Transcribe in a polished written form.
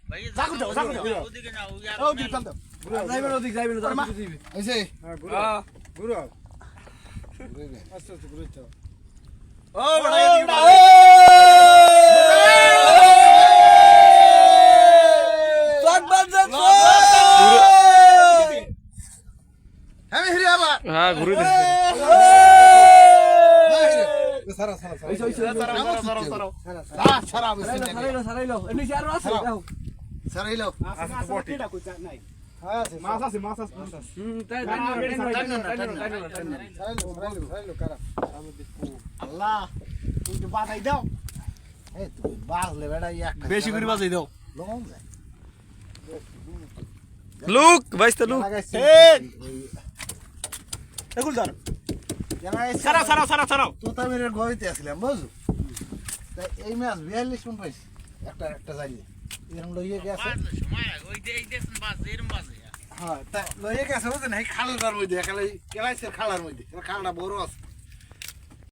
ভাই জাগো দাও ওদিকে না ওই ও দিক টান দাও যাইবেন না তারা দিবে এসে ঘুরো আস্তে আস্তে ঘুরে যাও ও বড় এদিকে চক বাজছে আমি হিরে আবার হ্যাঁ ঘুরে দে সারা সারা সারাইলো এমনি আর আছে দেখো সারাইলো বটিটা কই নাই হ্যাঁ আছে মাছ আছে তাই সারাইলো কারা আল্লাহ তুই তো বাজাই দাও এই তুই বাজলে বেড়া একটা বেশি করে বাজাই দাও লং যায় লুক বাইস্তা লুক এগুল ধর সারা সারাও তো তামিরের গইতে আসলাম বুঝু তাই এই মাছ 42 মন পাইছি একটা যাইলে এরকম লইয়ে গেছে সময় ওই যে এই দেখছেন বাস এরম বাজে হ্যাঁ তা লইয়ে গেছে বুঝছেন এই খালটার মধ্যে একালে কেলাইছে খালার মধ্যে খালটা বড় আছে